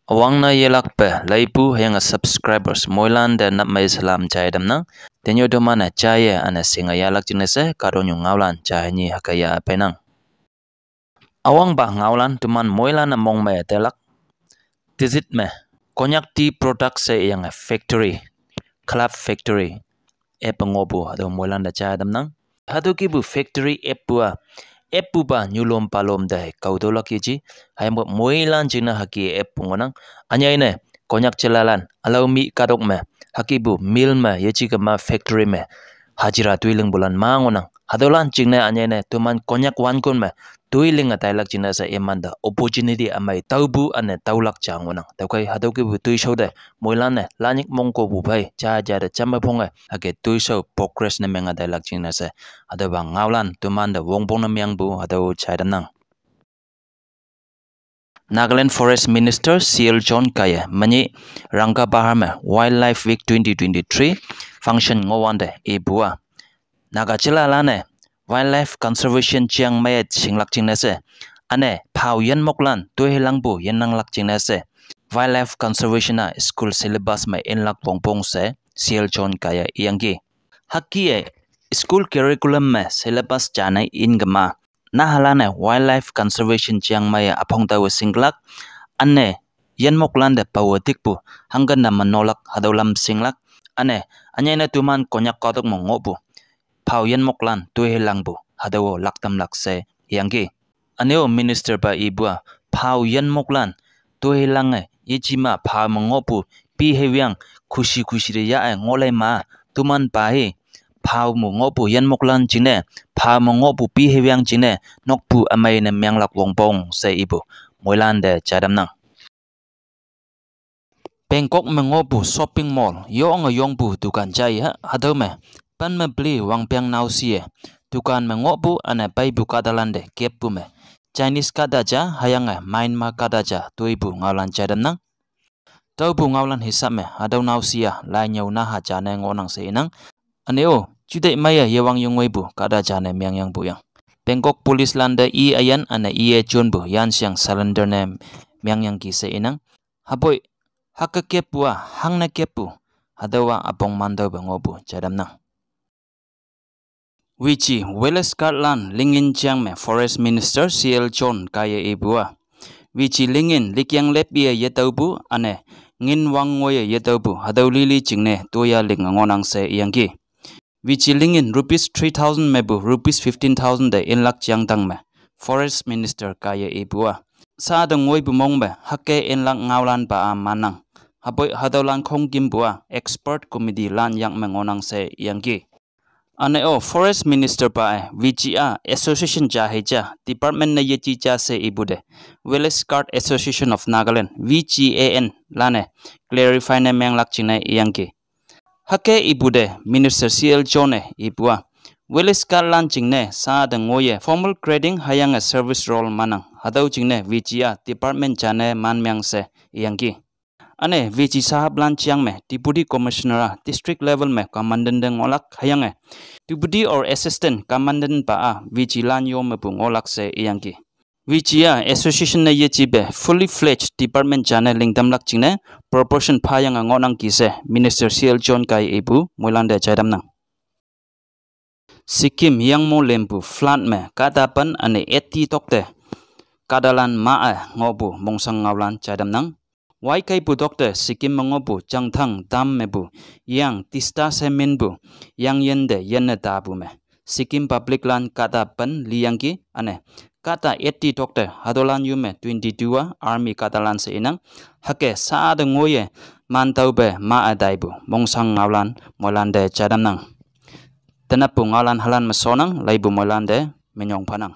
Awang na yelak pe laipu yang subscribers moilan dan nap mai salam cai dam nang tenyo do mana cai ana singa yalak jinese karonyo ngaulan cai ni hakaya penang. Awang ba ngaulan tuman moilan among me telak tizit me konyak tea product se yang factory club factory pengobu ado moilan da cai dam nang hadu kibu factory Epu ba nyulom palom dai kaudola kiji hayam moilan jina haki pungonang anya ine konyak celalan alau mi kadok me hakibu mil me yechi kama factory me hajira tuiling bulan mangonang hadolan jingna anya ine tuman konyak wankon me tuiling atailak jina sa emanda opportunity amai taubu ane taulak changonang taukai hadoki bu tuishode moilan ne lanik mongko bu bai ja da chamba phonga hake tuisho progress ne menga dailak jina sa adaba ngaulan tuman da wongbong na myang bu ado chaidanang. Nagaland Forest Minister CL John Kaya mani Rangka Bahar Wildlife Week 2023 function ngowande bua naga chilalane Wildlife Conservation Chiang Mai singlak chingnase ane phau yan moklan to helang bu yan nang lak chingnase Wildlife Conservation school syllabus mai inlak pongpong se CL John Kaya ianggi hakki school curriculum syllabus janai ingama nahalane Wildlife Conservation Chiang Mai apong tawo singlak ane yan moklan de pawatik pu hanggan na manolak hadolam singlak ane anya na tuman konyak kodok mongobu phau yan moklan tu helang bu hadawo laktam lakse yanggi aneo minister ba ibua phau yan moklan tu helang yechima phau mongobu pi hewyang khushi re ya ngolai ma tuman pahe phau mongobu yan moklan jine phau mongobu pi hewyang jine nokpu amai na menglak wongpong se ibu moilan de chadam nang Bangkok mengobu shopping mall yong bu dukan jai hadaw me pan me beli wang piang nausie dukan mengobu ane pai buka dalande kepu me Chinese kadaja hayang main ma kadaja tuibu ngaulan chadam nang tau bu ngaulan hisap me hadaw nausia lai nyau na ha jane ngonang se inang aneo judai maya yewang yung bu kadaja ne myang yang bu yang Bangkok police landa ayan ane chun bu yan siang salender ne myang yang ki se inang haboy haka kepua hang na kepu hadawa apong mandaw bangobu chadam nang Wichi Welles Scotland lingin chiang me Forest Minister CL John Kaya ibua Wichi lingin likyang lepia yetaubu ane ngin wangoya yetaubu hadaw lili jingne toya ling ngonang se yangki Wichi lingin rupees 3,000 mebu rupees 15,000 de inlak chiang tang me Forest Minister Kaya ibua sa dang ngoi bumong be hake inlak ngaulan pa manang haboy hadawlan khong gimbua expert committee lan yang mengonang se yangki aneo Forest Minister pa VGA Association jaheja department na yechi cha se ibude Welles Card Association of Nagaland VGAN lane clarify na menglak china yangki hake ibude Minister CL John ibua Welles Card lan chingne sa dang ngoye formal grading hayang a service role manang hadaw chingne VGA department jane man myang se yangki ane VG sahab lan chiang me deputy commissioner district level me commandant deng ngolak hayang deputy or assistant commandant pa VG lan yo me bu ngolak se yangki VG association na yechi be fully fledged department channel lingdam lak chingne proportion phayang ngonang ki se Minister CL John Kai ibu moilande chaidam nang Sikkim yang mo lembu flat me kadapan ane eti tokte kadalan ma ngobu mongsang ngaulan chaidam nang Wai kai bu dokter Sikkim mengobu jangthang dam mebu yang tista semen bu yang yende yenne dabu me Sikkim public land kata pen liyangki ane kata 80 dokter hadolan yume 22 army katalan se inang hake saad ngoye mantau be ma adai bu mongsang ngaulan molande chadam nang tenapu ngaulan halan mesonang laibu molande menyong panang